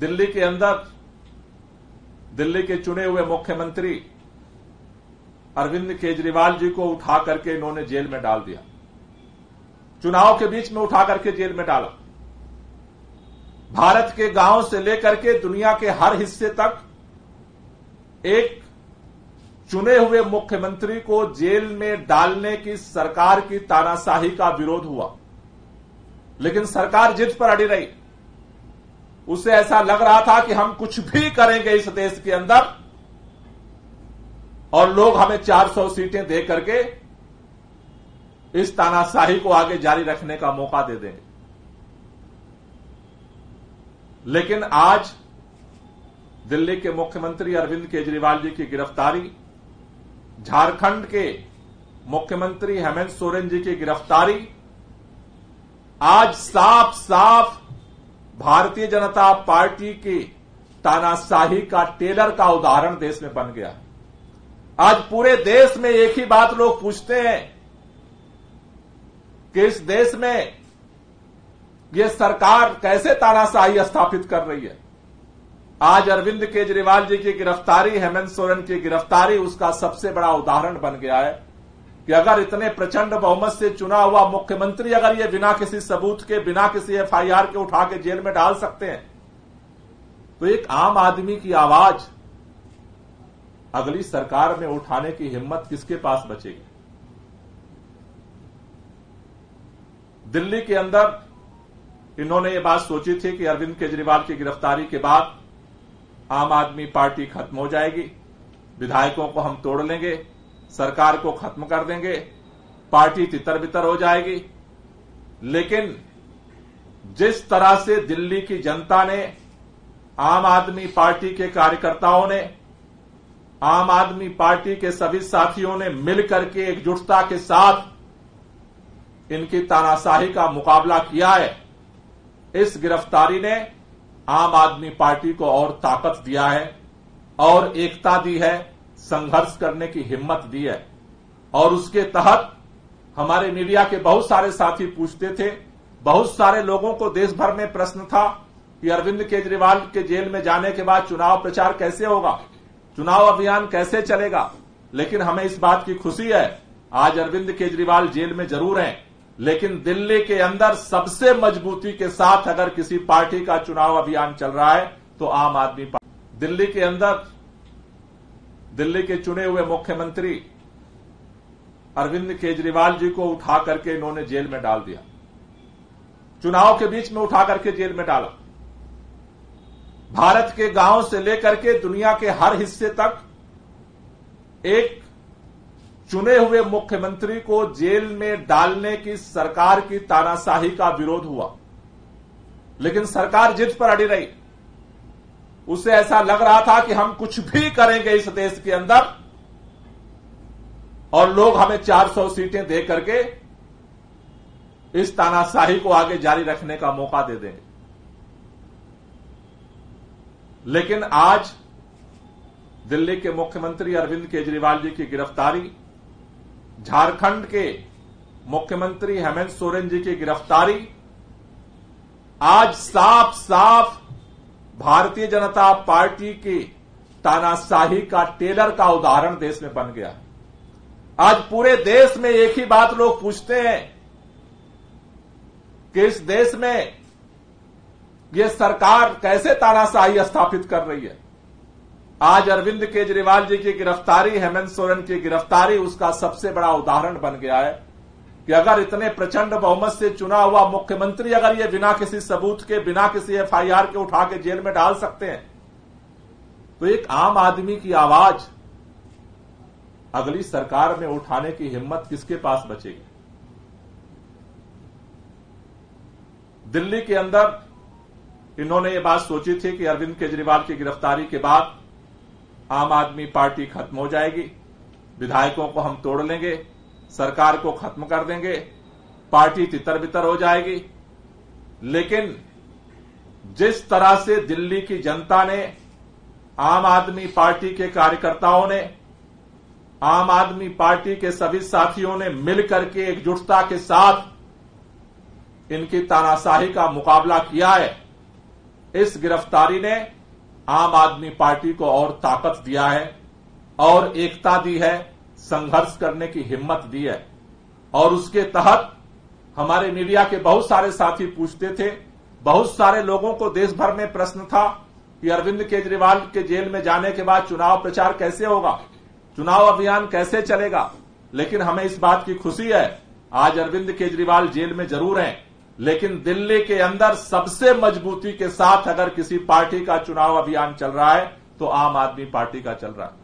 दिल्ली के अंदर दिल्ली के चुने हुए मुख्यमंत्री अरविंद केजरीवाल जी को उठा करके इन्होंने जेल में डाल दिया। चुनाव के बीच में उठा करके जेल में डाला। भारत के गांव से लेकर के दुनिया के हर हिस्से तक एक चुने हुए मुख्यमंत्री को जेल में डालने की सरकार की तानाशाही का विरोध हुआ, लेकिन सरकार जिद पर अड़ी रही। उसे ऐसा लग रहा था कि हम कुछ भी करेंगे इस देश के अंदर और लोग हमें 400 सीटें दे करके इस तानाशाही को आगे जारी रखने का मौका दे देंगे। लेकिन आज दिल्ली के मुख्यमंत्री अरविंद केजरीवाल जी की गिरफ्तारी, झारखंड के मुख्यमंत्री हेमंत सोरेन जी की गिरफ्तारी आज साफ साफ भारतीय जनता पार्टी की तानाशाही का टेलर का उदाहरण देश में बन गया। आज पूरे देश में एक ही बात लोग पूछते हैं कि इस देश में यह सरकार कैसे तानाशाही स्थापित कर रही है। आज अरविंद केजरीवाल जी की गिरफ्तारी, हेमंत सोरेन की गिरफ्तारी उसका सबसे बड़ा उदाहरण बन गया है कि अगर इतने प्रचंड बहुमत से चुना हुआ मुख्यमंत्री अगर ये बिना किसी सबूत के, बिना किसी एफआईआर के उठा के जेल में डाल सकते हैं, तो एक आम आदमी की आवाज अगली सरकार में उठाने की हिम्मत किसके पास बचेगी। दिल्ली के अंदर इन्होंने ये बात सोची थी कि अरविंद केजरीवाल की गिरफ्तारी के बाद आम आदमी पार्टी खत्म हो जाएगी, विधायकों को हम तोड़ लेंगे, सरकार को खत्म कर देंगे, पार्टी तितर बितर हो जाएगी। लेकिन जिस तरह से दिल्ली की जनता ने, आम आदमी पार्टी के कार्यकर्ताओं ने, आम आदमी पार्टी के सभी साथियों ने मिलकर के एकजुटता के साथ इनकी तानाशाही का मुकाबला किया है, इस गिरफ्तारी ने आम आदमी पार्टी को और ताकत दिया है और एकता दी है, संघर्ष करने की हिम्मत दी है। और उसके तहत हमारे मीडिया के बहुत सारे साथी पूछते थे, बहुत सारे लोगों को देश भर में प्रश्न था कि अरविंद केजरीवाल के जेल में जाने के बाद चुनाव प्रचार कैसे होगा, चुनाव अभियान कैसे चलेगा। लेकिन हमें इस बात की खुशी है, आज अरविंद केजरीवाल जेल में जरूर हैं, लेकिन दिल्ली के अंदर सबसे मजबूती के साथ अगर किसी पार्टी का चुनाव अभियान चल रहा है तो आम आदमी पार्टी। दिल्ली के अंदर दिल्ली के चुने हुए मुख्यमंत्री अरविंद केजरीवाल जी को उठा करके इन्होंने जेल में डाल दिया। चुनाव के बीच में उठा करके जेल में डाला। भारत के गांव से लेकर के दुनिया के हर हिस्से तक एक चुने हुए मुख्यमंत्री को जेल में डालने की सरकार की तानाशाही का विरोध हुआ, लेकिन सरकार जिद पर अड़ी रही। उसे ऐसा लग रहा था कि हम कुछ भी करेंगे इस देश के अंदर और लोग हमें 400 सीटें दे करके इस तानाशाही को आगे जारी रखने का मौका दे देंगे। लेकिन आज दिल्ली के मुख्यमंत्री अरविंद केजरीवाल जी की गिरफ्तारी, झारखंड के मुख्यमंत्री हेमंत सोरेन जी की गिरफ्तारी आज साफ साफ भारतीय जनता पार्टी की तानाशाही का टेलर का उदाहरण देश में बन गया। आज पूरे देश में एक ही बात लोग पूछते हैं कि इस देश में यह सरकार कैसे तानाशाही स्थापित कर रही है। आज अरविंद केजरीवाल जी की गिरफ्तारी, हेमंत सोरेन की गिरफ्तारी उसका सबसे बड़ा उदाहरण बन गया है कि अगर इतने प्रचंड बहुमत से चुना हुआ मुख्यमंत्री अगर ये बिना किसी सबूत के, बिना किसी एफआईआर के उठा के जेल में डाल सकते हैं, तो एक आम आदमी की आवाज अगली सरकार में उठाने की हिम्मत किसके पास बचेगी। दिल्ली के अंदर इन्होंने ये बात सोची थी कि अरविंद केजरीवाल की गिरफ्तारी के बाद आम आदमी पार्टी खत्म हो जाएगी, विधायकों को हम तोड़ लेंगे, सरकार को खत्म कर देंगे, पार्टी तितर बितर हो जाएगी। लेकिन जिस तरह से दिल्ली की जनता ने, आम आदमी पार्टी के कार्यकर्ताओं ने, आम आदमी पार्टी के सभी साथियों ने मिलकर के एकजुटता के साथ इनकी तानाशाही का मुकाबला किया है, इस गिरफ्तारी ने आम आदमी पार्टी को और ताकत दिया है और एकता दी है, संघर्ष करने की हिम्मत दी है। और उसके तहत हमारे मीडिया के बहुत सारे साथी पूछते थे, बहुत सारे लोगों को देश भर में प्रश्न था कि अरविंद केजरीवाल के जेल में जाने के बाद चुनाव प्रचार कैसे होगा, चुनाव अभियान कैसे चलेगा। लेकिन हमें इस बात की खुशी है, आज अरविंद केजरीवाल जेल में जरूर हैं, लेकिन दिल्ली के अंदर सबसे मजबूती के साथ अगर किसी पार्टी का चुनाव अभियान चल रहा है तो आम आदमी पार्टी का चल रहा है।